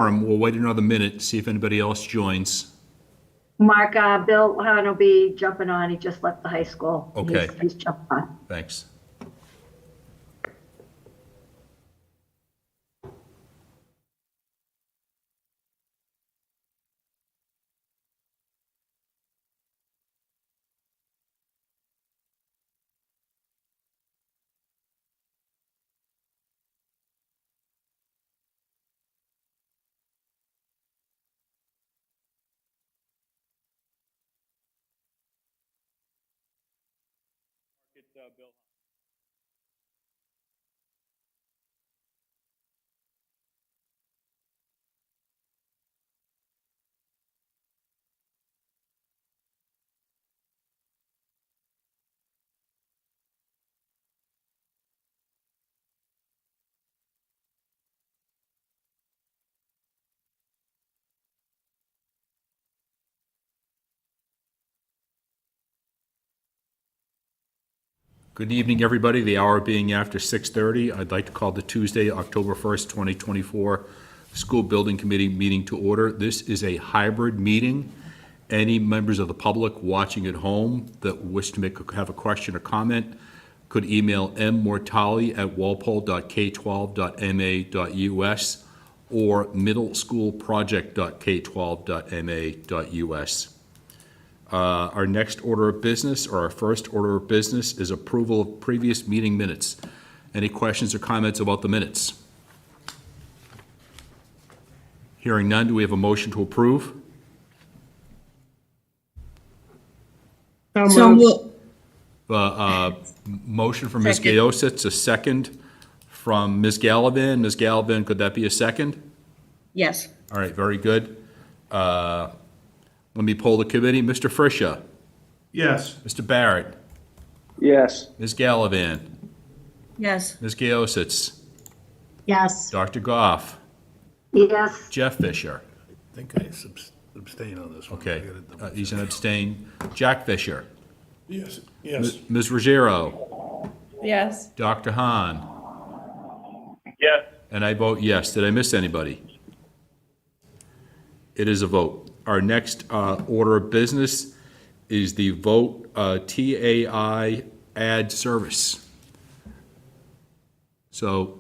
We'll wait another minute, see if anybody else joins. Mark, Bill Hahn will be jumping on. He just left the high school. Okay. He's jumping on. Thanks. Bill. Good evening, everybody. The hour being after 6:30, I'd like to call the Tuesday, October 1st, 2024 School Building Committee meeting to order. This is a hybrid meeting. Any members of the public watching at home that wish to have a question or comment could email mmortali@walpole.k12.ma.us or middleschoolproject.k12.ma.us. Our next order of business, or our first order of business, is approval of previous meeting minutes. Any questions or comments about the minutes? Hearing none, do we have a motion to approve? So moved. Motion from Ms. Second. Gaositz, a second from Ms. Gallivan. Ms. Gallivan, could that be a second? Yes. All right, very good. Let me poll the committee. Mr. Friscia? Yes. Mr. Barrett? Yes. Ms. Gallivan? Yes. Ms. Gaositz? Yes. Dr. Goff? Yes. Jeff Fisher? I think I abstain on this one. Okay, I gotta double he's an check. abstain. Jack Fisher? Yes, yes. Ms. Ruggiero? Yes. Dr. Hahn? Yes. And I vote yes. Did I miss anybody? It is a vote. Our next order of business is the vote TAI Add Service. So,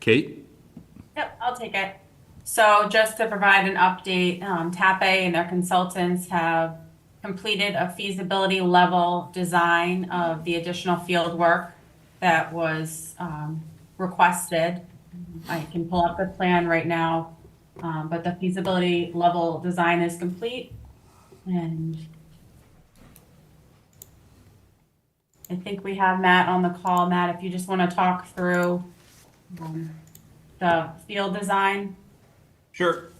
Kate? Yep, I'll take it. So just to provide an update, TAPE and their consultants have completed a feasibility level design of the additional field work that was requested. I can pull up the plan right now, but the feasibility level design is complete. And I think we have Matt on the call. Matt, if you just want to talk through the field design. Sure.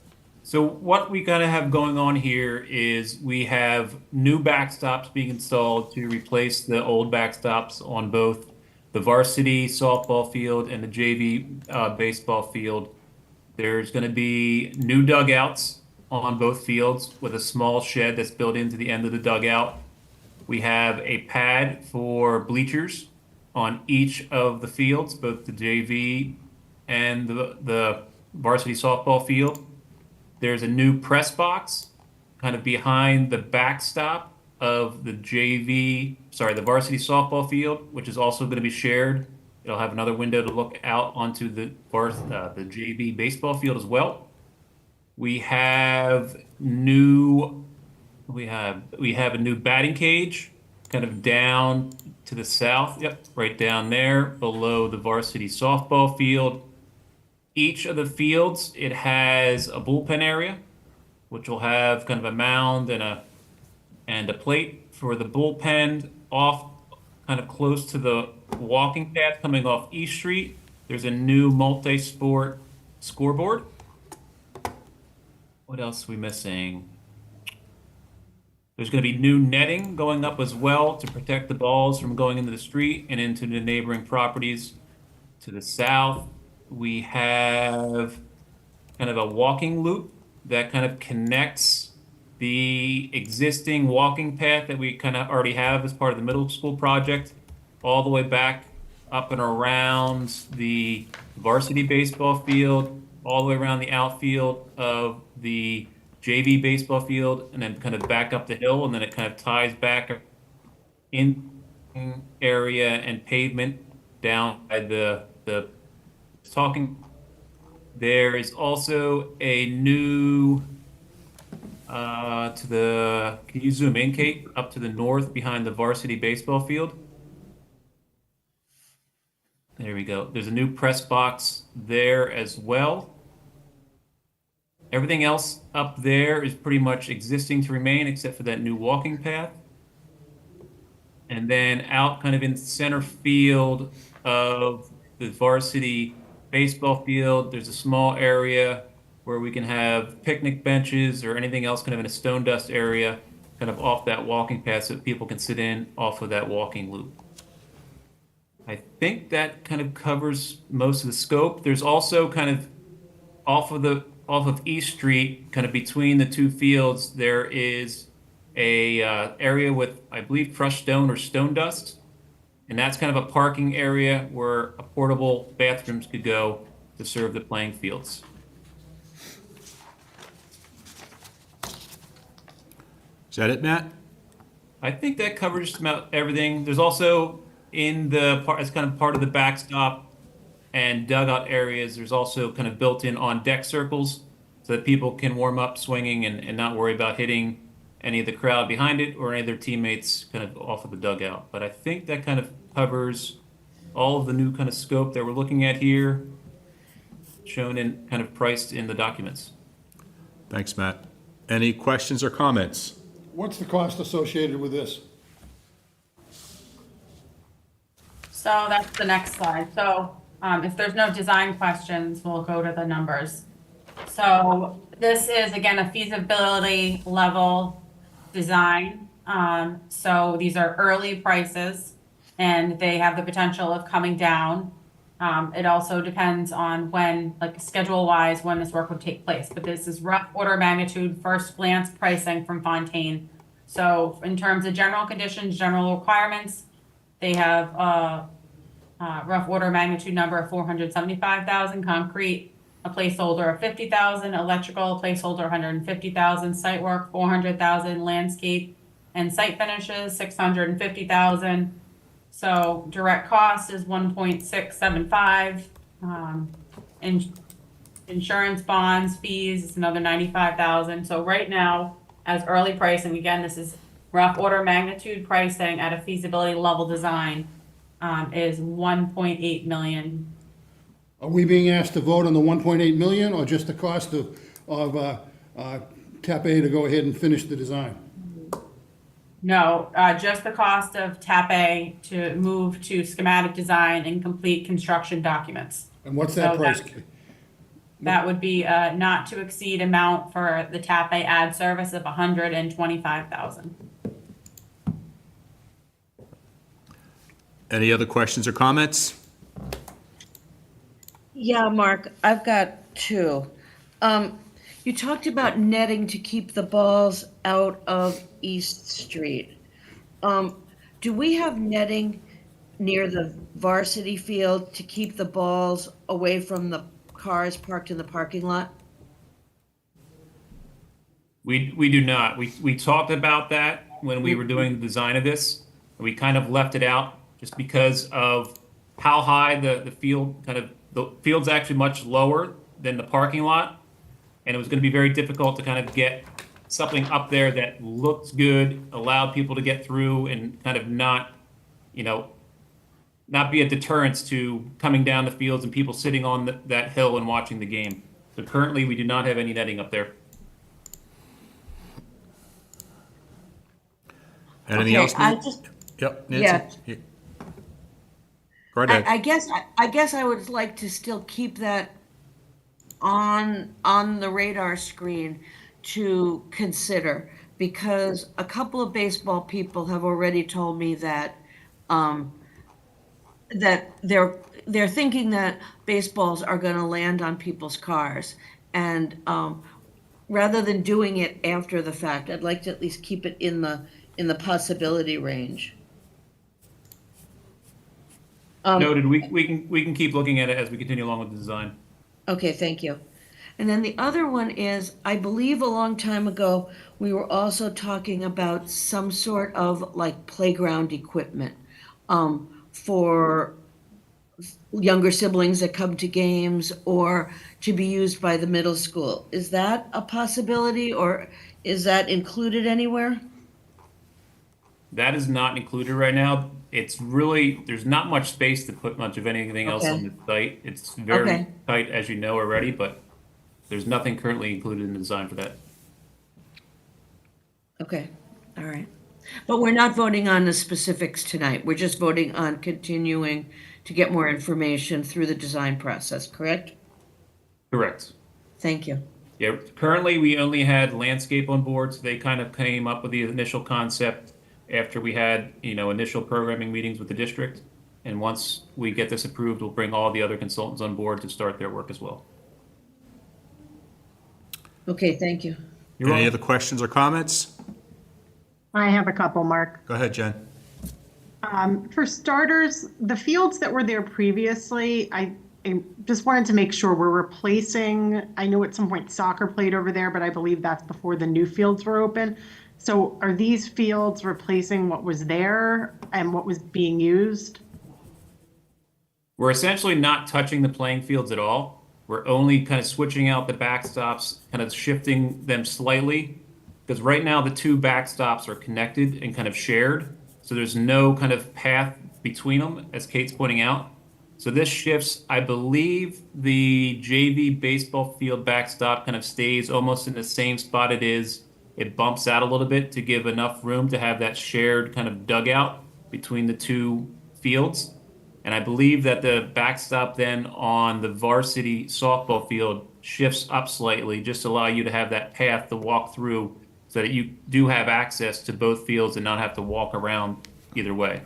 So what we kind of have going on here is we have new backstops being installed to replace the old backstops on both the varsity softball field and the JV baseball field. There's going to be new dugouts on both fields with a small shed that's built into the end of the dugout. We have a pad for bleachers on each of the fields, both the JV and the varsity softball field. There's a new press box kind of behind the backstop of the the varsity softball field, which is also going to be shared. It'll have another window to look out onto the JV baseball field as well. We have a new batting cage kind of down to the south. Yep, right down there below the varsity softball field. Each of the fields, it has a bullpen area, which will have kind of a mound and a plate for the bullpen off kind of close to the walking path coming off East Street. There's a new multi-sport scoreboard. What else are we missing? There's going to be new netting going up as well to protect the balls from going into the street and into the neighboring properties to the south. We have kind of a walking loop that kind of connects the existing walking path that we kind of already have as part of the middle school project all the way back up and around the varsity baseball field all the way around the outfield of the JV baseball field, and then kind of back up the hill, and then it kind of ties back in area and pavement down by the talking. There is also a new can you zoom in, Kate, up to the north behind the varsity baseball field? There we go. There's a new press box there as well. Everything else up there is pretty much existing to remain except for that new walking path. And then out kind of in center field of the varsity baseball field, there's a small area where we can have picnic benches or anything else kind of in a stone dust area, kind of off that walking path so that people can sit in off of that walking loop. I think that kind of covers most of the scope. There's also kind of off of East Street, kind of between the two fields, there is a area with, I believe, crushed stone or stone dust. And that's kind of a parking area where portable bathrooms could go to serve the playing fields. Is that it, Matt? I think that covers just about everything. There's also in the part, as kind of part of the backstop and dugout areas, there's also kind of built-in on-deck circles so that people can warm up swinging and not worry about hitting any of the crowd behind it or any of their teammates kind of off of the dugout. But I think that kind of covers all of the new kind of scope that we're looking at here, shown in kind of priced in the documents. Thanks, Matt. Any questions or comments? What's the cost associated with this? So that's the next slide. So if there's no design questions, we'll go to the numbers. So this is, again, a feasibility level design. So these are early prices, and they have the potential of coming down. It also depends on when, like schedule-wise, when this work would take place. But this is rough order of magnitude, first glance pricing from Fontaine. So in terms of general conditions, general requirements, they have a rough order of magnitude number of 475,000, concrete, a placeholder of 50,000, electrical, a placeholder 150,000, site work 400,000, landscape and site finishes 650,000. So direct cost is 1.675. Insurance, bonds, fees is another 95,000. So right now, as early pricing, again, this is rough order of magnitude pricing at a feasibility level design, is 1.8 million. Are we being asked to vote on the 1.8 million or just the cost of TAP A to go ahead and finish the design? No, just the cost of TAP A to move to schematic design and complete construction documents. And what's that So price? That would be a not to exceed amount for the TAP A Add Service of 125,000. Any other questions or comments? Yeah, Mark, I've got two. You talked about netting to keep the balls out of East Street. Do we have netting near the varsity field to keep the balls away from the cars parked in the parking lot? We do not. We talked about that when we were doing the design of this. We kind of left it out just because of how high the field the field's actually much lower than the parking lot. And it was going to be very difficult to kind of get something up there that looked good, allowed people to get through and kind of not be a deterrence to coming down the fields and people sitting on that hill and watching the game. So currently we do not have any netting up there. Anything Okay, else? I Nancy? just, Yep, yeah. Nancy? Go right ahead. I guess I would like to still keep that on the radar screen to consider, because a couple of baseball people have already told me that that they're thinking that baseballs are going to land on people's cars, and rather than doing it after the fact, I'd like to at least keep it in the possibility range. Noted. We can keep looking at it as we continue along with the design. Okay, thank you. And then the other one is, I believe a long time ago, we were also talking about some sort of like playground equipment for younger siblings that come to games or to be used by the middle school. Is that a possibility or is that included anywhere? That is not included right now. It's really, there's not much space to put much of anything else Okay. on the site. It's Okay. very tight, as you know already, but there's nothing currently included in the design for that. Okay, all right. But we're not voting on the specifics tonight. We're just voting on continuing to get more information through the design process, correct? Correct. Thank you. Yeah, currently we only had landscape on board, so they kind of came up with the initial concept after we had, initial programming meetings with the district. And once we get this approved, we'll bring all the other consultants on board to start their work as well. Okay, thank you. You're Any welcome. other questions or comments? I have a couple, Mark. Go ahead, Jen. For starters, the fields that were there previously, I just wanted to make sure we're replacing, I know at some point soccer played over there, but I believe that's before the new fields were open. So are these fields replacing what was there and what was being used? We're essentially not touching the playing fields at all. We're only kind of switching out the backstops, kind of shifting them slightly. Because right now the two backstops are connected and kind of shared. So there's no kind of path between them, as Kate's pointing out. So this shifts, I believe the JV baseball field backstop kind of stays almost in the same spot it is. It bumps out a little bit to give enough room to have that shared kind of dugout between the two fields. And I believe that the backstop then on the varsity softball field shifts up slightly, just to allow you to have that path to walk through so that you do have access to both fields and not have to walk around either way.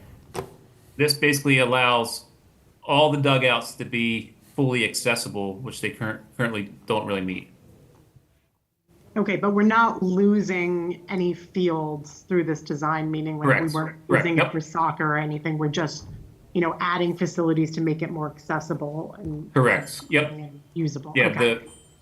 This basically allows all the dugouts to be fully accessible, which they currently don't really meet. Okay, but we're not losing any fields through this design, meaning like we Correct. weren't Correct. using it Yep. for soccer or anything. We're just, adding facilities to make it more accessible and Correct. Yep. and usable. Yeah, Okay.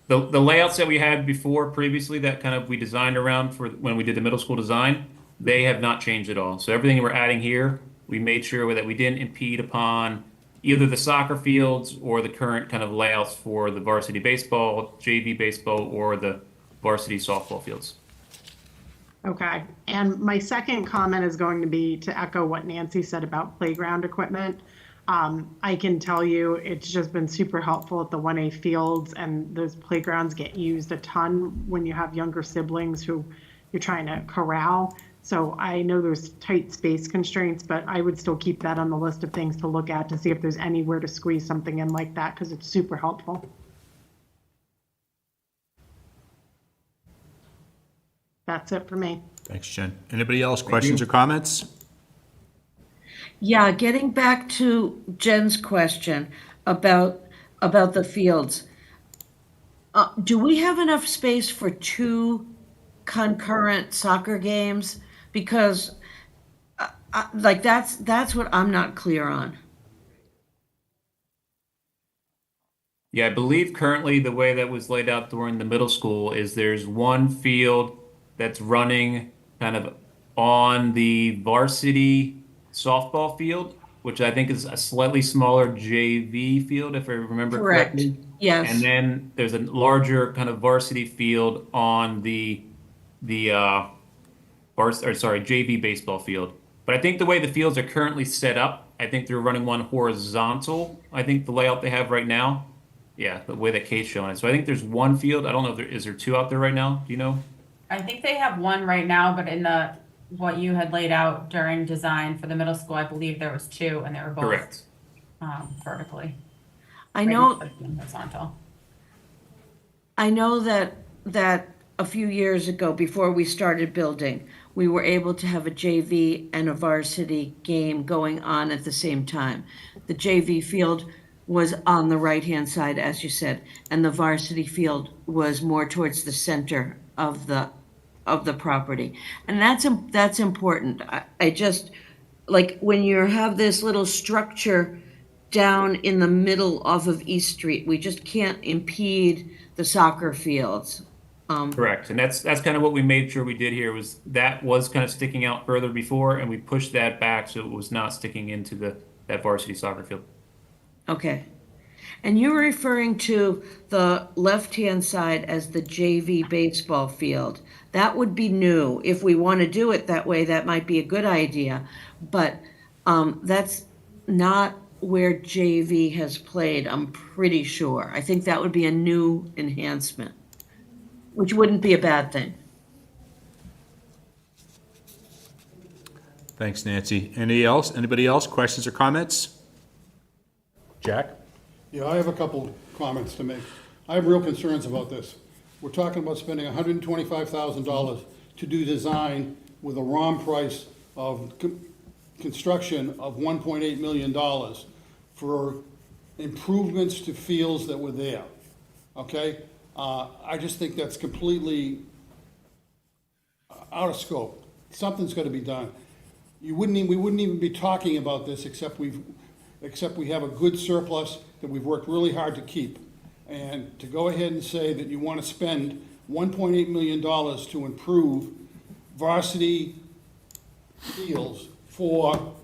the layouts that we had before previously that kind of we designed around for when we did the middle school design, they have not changed at all. So everything we're adding here, we made sure that we didn't impede upon either the soccer fields or the current kind of layouts for the varsity baseball, JV baseball, or the varsity softball fields. Okay, and my second comment is going to be to echo what Nancy said about playground equipment. I can tell you, it's just been super helpful at the 1A fields, and those playgrounds get used a ton when you have younger siblings who you're trying to corral. So I know there's tight space constraints, but I would still keep that on the list of things to look at to see if there's anywhere to squeeze something in like that, because it's super helpful. That's it for me. Thanks, Jen. Anybody else, questions or comments? Yeah, getting back to Jen's question about the fields. Do we have enough space for two concurrent soccer games? Because that's what I'm not clear on. Yeah, I believe currently the way that was laid out during the middle school is there's one field that's running kind of on the varsity softball field, which I think is a slightly smaller JV field, if I remember Correct. correctly. Yes. And then there's a larger kind of varsity field on the JV baseball field. But I think the way the fields are currently set up, I think they're running one horizontal. I think the layout they have right now, yeah, the way that Kate's showing it. So I think there's one field. I don't know if is there two out there right now. Do you know? I think they have one right now, but in what you had laid out during design for the middle school, I believe there was two, and they were both Correct. Vertically. I know. Horizontal. I know that a few years ago, before we started building, we were able to have a JV and a varsity game going on at the same time. The JV field was on the right-hand side, as you said, and the varsity field was more towards the center of the property. And that's important. I just, like, when you have this little structure down in the middle off of East Street. We just can't impede the soccer fields. Correct, and that's kind of what we made sure we did here, was that was kind of sticking out further before, and we pushed that back so it was not sticking into that varsity soccer field. Okay. And you're referring to the left-hand side as the JV baseball field. That would be new. If we want to do it that way, that might be a good idea. But that's not where JV has played, I'm pretty sure. I think that would be a new enhancement, which wouldn't be a bad thing. Thanks, Nancy. Anybody else? Questions or comments? Jack? Yeah, I have a couple comments to make. I have real concerns about this. We're talking about spending $125,000 to do design with a ROM price of construction of $1.8 million for improvements to fields that were there, okay? I just think that's completely out of scope. Something's gotta be done. We wouldn't even be talking about this except we have a good surplus that we've worked really hard to keep. And to go ahead and say that you want to spend $1.8 million to improve varsity fields for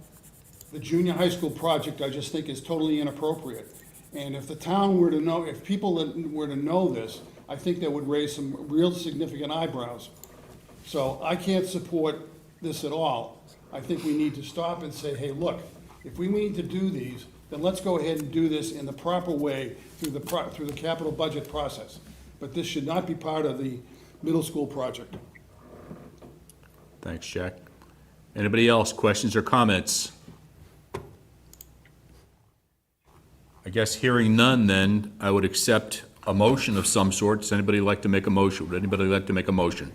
the junior high school project, I just think is totally inappropriate. And if the town were to know, if people were to know this, I think that would raise some real significant eyebrows. So I can't support this at all. I think we need to stop and say, hey, look, if we need to do these, then let's go ahead and do this in the proper way through the capital budget process. But this should not be part of the middle school project. Thanks, Jack. Anybody else? Questions or comments? I guess hearing none, then, I would accept a motion of some sort. Does anybody like to make a motion? Would anybody like to make a motion?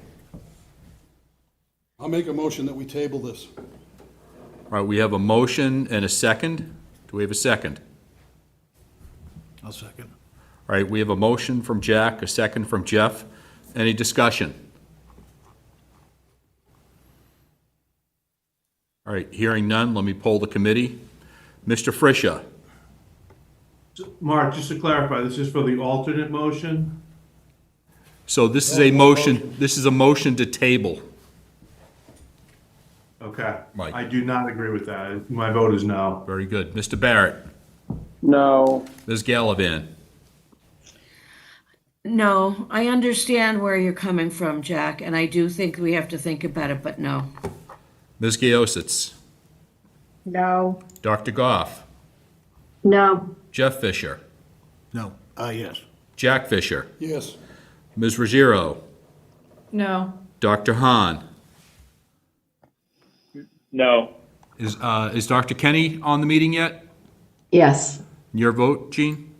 I'll make a motion that we table this. All right, we have a motion and a second. Do we have a second? I'll second. All right, we have a motion from Jack, a second from Jeff. Any discussion? All right, hearing none, let me poll the committee. Mr. Frisha? Mark, just to clarify, this is for the alternate motion? So this is a motion, this is a motion to table. Okay. Right. I do not agree with that. My vote is no. Very good. Mr. Barrett? No. Ms. Gallivan? No, I understand where you're coming from, Jack, and I do think we have to think about it, but no. Ms. Gaositz? No. Dr. Goff? No, Jeff Fisher? No. Yes. Jack Fisher? Yes. Ms. Ruggiero? No. Dr. Hahn? No. Is Dr. Kenny on the meeting yet? Yes, Your vote, Gene?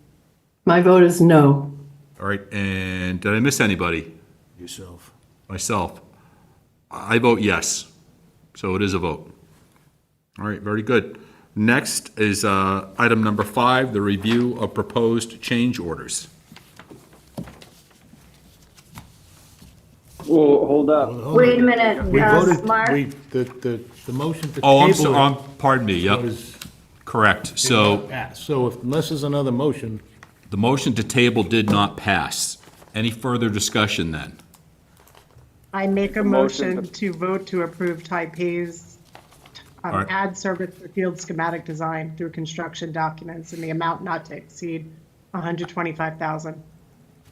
my vote is no. All right, and did I miss anybody? Yourself. Myself. I vote yes, so it is a vote. All right, very good. Next is item number 5, the review of proposed change orders. Well, hold up. wait a minute, We voted, Mark. the motion to Oh, I'm table sorry, it pardon me, yep, was correct. So passed. So unless there's another motion, the motion to table did not pass. Any further discussion then? I make a Motion motion to vote to approve TAI's right. add service for field schematic design through construction documents in the amount not to exceed $125,000.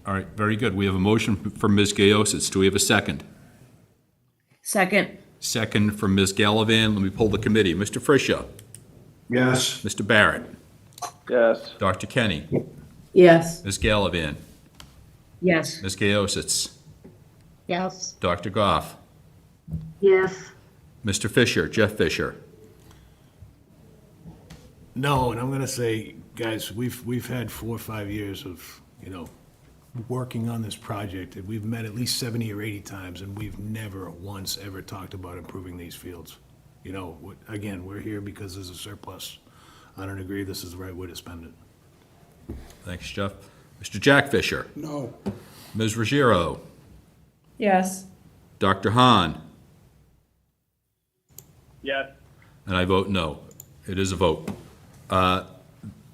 All right, very good. We have a motion from Ms. Gaositz. Do we have a second? Second, Second from Ms. Gallivan. Let me pull the committee. Mr. Frisha? Yes. Mr. Barrett? Yes. Dr. Kenny? Yes, Ms. Gallivan? yes. Ms. Gaositz? Yes. Dr. Goff? Yes, Mr. Fisher, Jeff Fisher? No, and I'm gonna say, guys, we've had 4 or 5 years of, working on this project, and we've met at least 70 or 80 times, and we've never once ever talked about improving these fields. Again, we're here because there's a surplus. I don't agree this is the right way to spend it. Thanks, Jeff. Mr. Jack Fisher? no. Ms. Ruggiero? Yes. Dr. Hahn? Yes. And I vote no. It is a vote.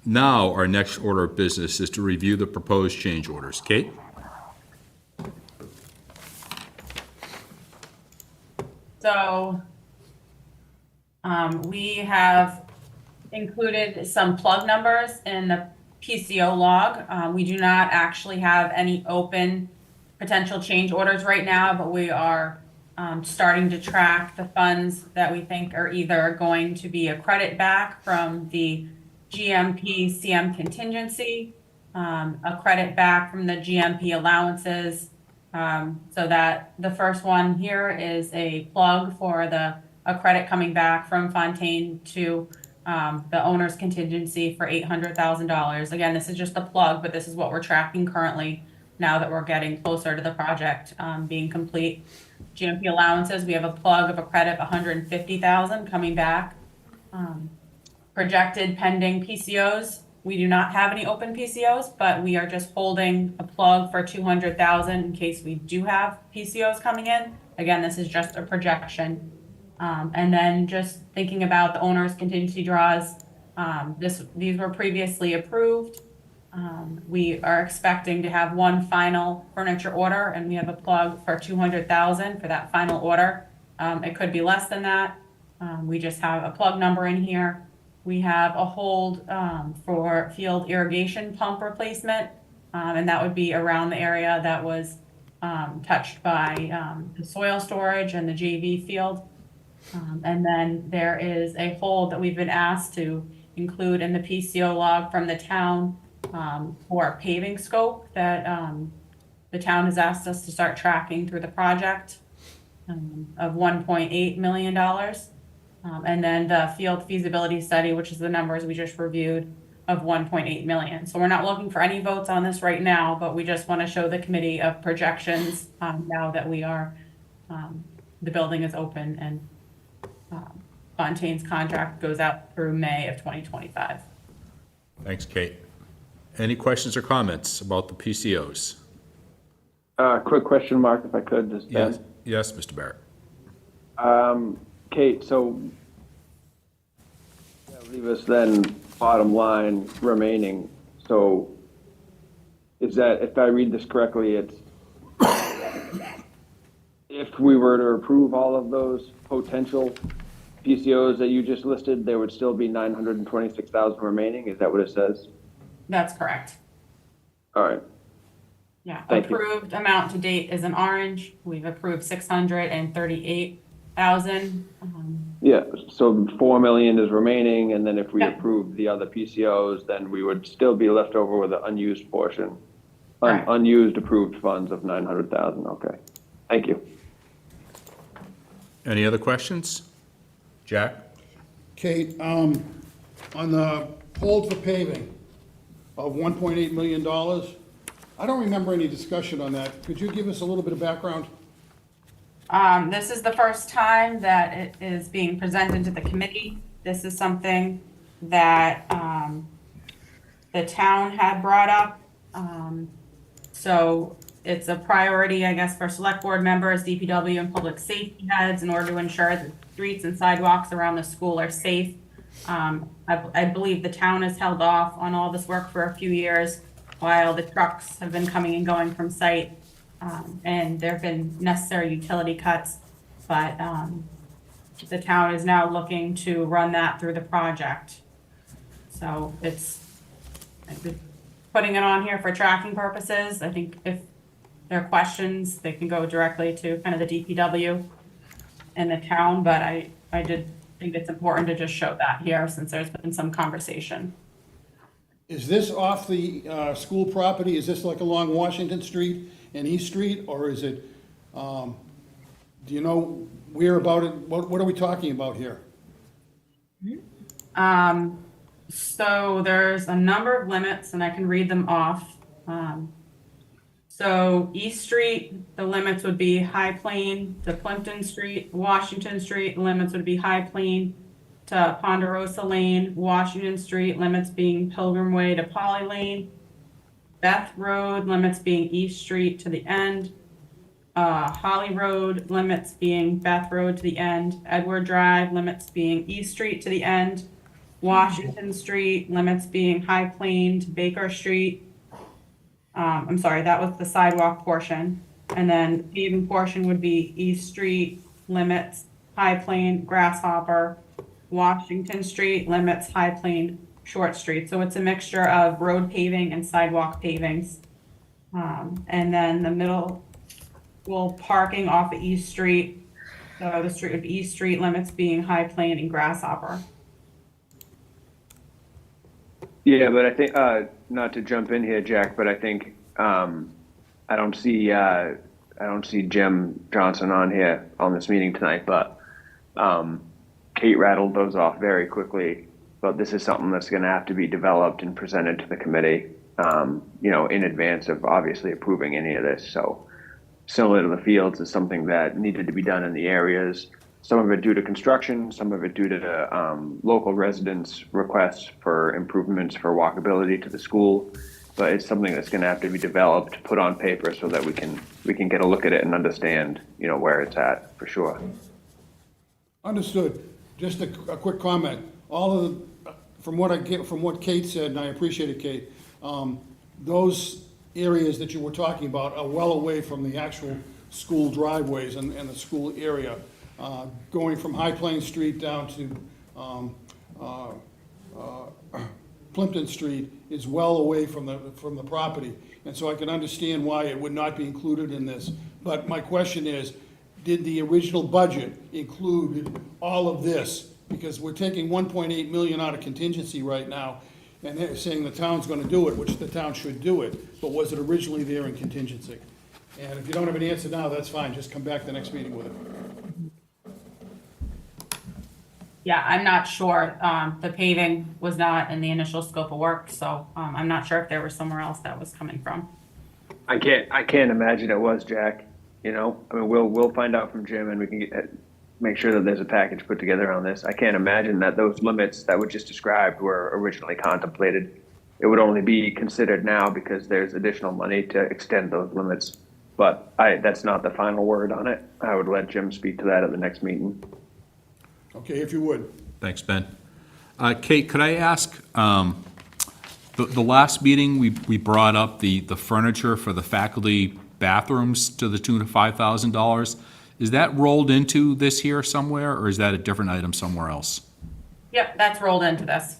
Now, our next order of business is to review the proposed change orders. Kate? So we have included some plug numbers in the PCO log. We do not actually have any open potential change orders right now, but we are starting to track the funds that we think are either going to be a credit back from the GMP CM contingency, a credit back from the GMP allowances. So that the first one here is a plug for a credit coming back from Fontaine to the owner's contingency for $800,000. Again, this is just a plug, but this is what we're tracking currently now that we're getting closer to the project being complete. GMP allowances, we have a plug of a credit of $150,000 coming back. Projected pending PCOs, we do not have any open PCOs, but we are just holding a plug for $200,000 in case we do have PCOs coming in. Again, this is just a projection. And then just thinking about the owner's contingency draws, these were previously approved. We are expecting to have one final furniture order, and we have a plug for $200,000 for that final order. It could be less than that. We just have a plug number in here. We have a hold for field irrigation pump replacement, and that would be around the area that was touched by the soil storage and the JV field. And then there is a hold that we've been asked to include in the PCO log from the town for a paving scope that the town has asked us to start tracking through the project of $1.8 million. And then the field feasibility study, which is the numbers we just reviewed, of 1.8 million. So we're not looking for any votes on this right now, but we just want to show the committee of projections now that we are, the building is open and Fontaine's contract goes out through May of 2025. Thanks, Kate. Any questions or comments about the PCOs? Quick question, Mark, if I could, just Ben. Yes, Mr. Barrett. Kate, so that leave us then bottom line remaining. So is that, if I read this correctly, it's if we were to approve all of those potential PCOs that you just listed, there would still be 926,000 remaining? Is that what it says? That's correct. All right. Yeah, Thank you. approved amount to date is in orange. We've approved 638,000. Yeah, so 4 million is remaining, and then if we approve the other PCOs, then we would still be left over with an unused portion, Correct. unused approved funds of 900,000. Okay, thank you. Any other questions? Jack? Kate, on the hold for paving of $1.8 million, I don't remember any discussion on that. Could you give us a little bit of background? This is the first time that it is being presented to the committee. This is something that the town had brought up. So it's a priority, I guess, for select board members, DPW, and public safety heads in order to ensure that streets and sidewalks around the school are safe. I believe the town has held off on all this work for a few years while the trucks have been coming and going from site. And there have been necessary utility cuts, but the town is now looking to run that through the project. So it's putting it on here for tracking purposes. I think if there are questions, they can go directly to kind of the DPW and the town, but I did think it's important to just show that here since there's been some conversation. Is this off the school property? Is this like along Washington Street and East Street, or is it, do you know where about it? What are we talking about here? So there's a number of limits, and I can read them off. So East Street, the limits would be High Plain to Plimpton Street. Washington Street, limits would be High Plain to Ponderosa Lane. Washington Street, limits being Pilgrim Way to Polly Lane. Beth Road, limits being East Street to the end. Holly Road, limits being Beth Road to the end. Edward Drive, limits being East Street to the end. Washington Street, limits being High Plain to Baker Street. I'm sorry, that was the sidewalk portion. And then paving portion would be East Street, limits High Plain, Grasshopper, Washington Street, limits High Plain, Short Street. So it's a mixture of road paving and sidewalk pavings. And then the middle, parking off of East Street. So the street would be East Street, limits being High Plain and Grasshopper. Yeah, but I think, not to jump in here, Jack, but I think, I don't see Jim Johnson on here on this meeting tonight, but, Kate rattled those off very quickly. But this is something that's gonna have to be developed and presented to the committee, in advance of obviously approving any of this. So similar to the fields is something that needed to be done in the areas. Some of it due to construction, some of it due to local residents' requests for improvements for walkability to the school. But it's something that's going to have to be developed, put on paper, so that we can get a look at it and understand, where it's at for sure. Understood. Just a quick comment. All of the, from what Kate said, and I appreciate it, Kate, those areas that you were talking about are well away from the actual school driveways and the school area. Going from High Plain Street down to Plimpton Street is well away from the property. And so I can understand why it would not be included in this. But my question is, did the original budget include all of this? Because we're taking 1.8 million out of contingency right now, and they're saying the town's gonna do it, which the town should do it, but was it originally there in contingency? And if you don't have an answer now, that's fine, just come back the next meeting with it. Yeah, I'm not sure. The paving was not in the initial scope of work, so I'm not sure if there was somewhere else that was coming from. I can't imagine it was, Jack. I mean, we'll find out from Jim, and we can make sure that there's a package put together on this. I can't imagine that those limits that were just described were originally contemplated. It would only be considered now because there's additional money to extend those limits. But that's not the final word on it. I would let Jim speak to that at the next meeting. Okay, if you would. Thanks, Ben. Kate, could I ask, the last meeting, we brought up the furniture for the faculty bathrooms to the tune of $5,000. Is that rolled into this here somewhere, or is that a different item somewhere else? Yep, that's rolled into this.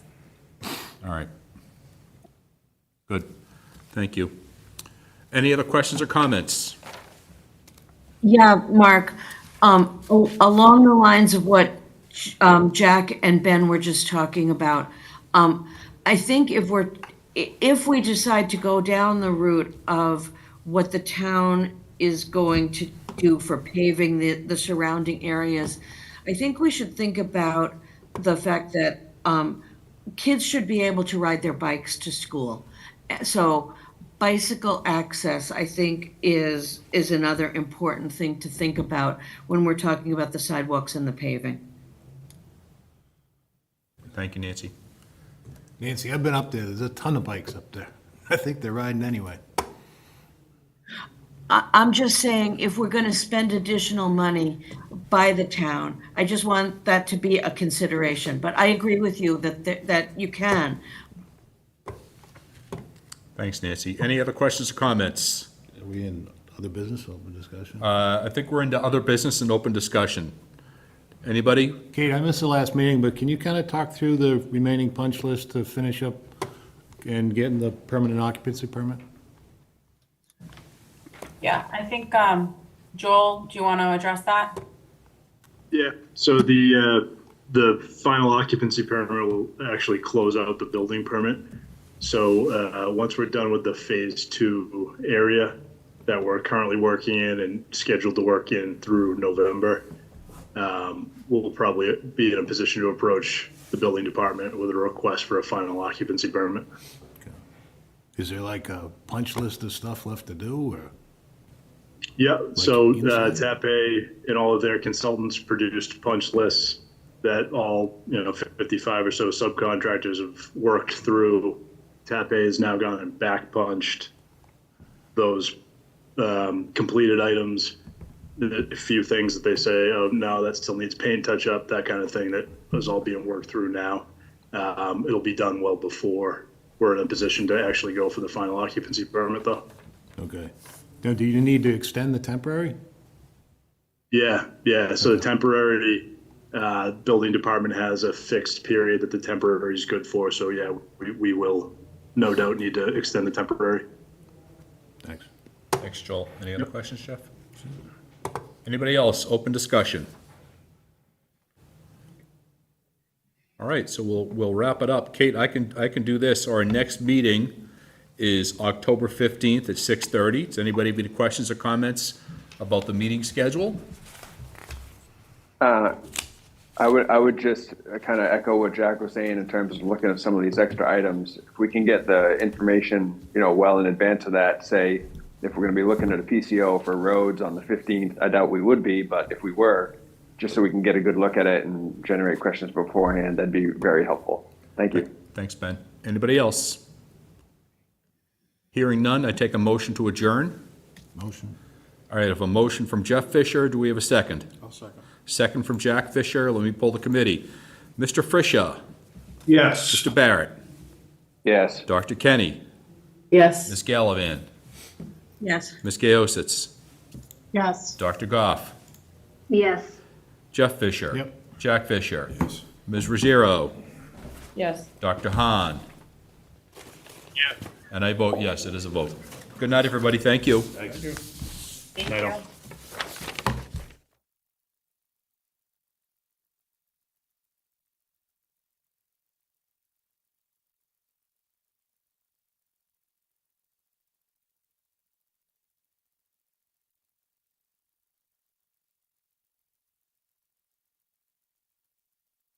All right. Good. Thank you. Any other questions or comments? Yeah, Mark, along the lines of what Jack and Ben were just talking about, I think if we decide to go down the route of what the town is going to do for paving the surrounding areas, I think we should think about the fact that kids should be able to ride their bikes to school. So bicycle access, I think, is another important thing to think about when we're talking about the sidewalks and the paving. Thank you, Nancy. Nancy, I've been up there. There's a ton of bikes up there. I think they're riding anyway. I'm just saying, if we're going to spend additional money by the town, I just want that to be a consideration. But I agree with you that you can. Thanks, Nancy. Any other questions or comments? Are we in other business, open discussion? I think we're into other business and open discussion. Anybody? Kate, I missed the last meeting, but can you kind of talk through the remaining punch list to finish up and getting the permanent occupancy permit? Yeah, I think, Joel, do you want to address that? Yeah, so the final occupancy permit will actually close out the building permit. So once we're done with the phase 2 area that we're currently working in and scheduled to work in through November, we'll probably be in a position to approach the building department with a request for a final occupancy permit. Okay. Is there like a punch list of stuff left to do, or? Yeah, so TAI and all of their consultants produced punch lists that all 55 or so subcontractors have worked through. TAI has now gone and back punched those completed items. A few things that they say, oh no, that still needs paint touch up, that kind of thing, that is all being worked through now. It'll be done well before we're in a position to actually go for the final occupancy permit, though. Okay. Now, do you need to extend the temporary? Yeah, yeah. So the temporary building department has a fixed period that the temporary is good for. So yeah, we will no doubt need to extend the temporary. Thanks. Thanks, Joel. Any other questions, Jeff? Anybody else? Open discussion. All right, so we'll wrap it up. Kate, I can do this. Our next meeting is October 15th at 6:30. Does anybody have any questions or comments about the meeting schedule? I would just kind of echo what Jack was saying in terms of looking at some of these extra items. If we can get the information, well in advance of that, say, if we're going to be looking at a PCO for roads on the 15th, I doubt we would be, but if we were, just so we can get a good look at it and generate questions beforehand, that'd be very helpful. Thank you. Thanks, Ben. Anybody else? Hearing none, I take a motion to adjourn. Motion. All right, I have a motion from Jeff Fisher. Do we have a second? I'll second. Second from Jack Fisher. Let me pull the committee. Mr. Fisher, Yes. Mr. Barrett, Yes. Dr. Kenny, Yes. Ms. Gallivan, Yes. Ms. Gaositz, Yes. Dr. Goff, Yes. Jeff Fisher. Yep. Jack Fisher. Yes. Ms. Ruggiero, Yes. Dr. Hahn. Yeah. And I vote yes, it is a vote. Good night, everybody. Thank you. Thanks. Thank Night you. all.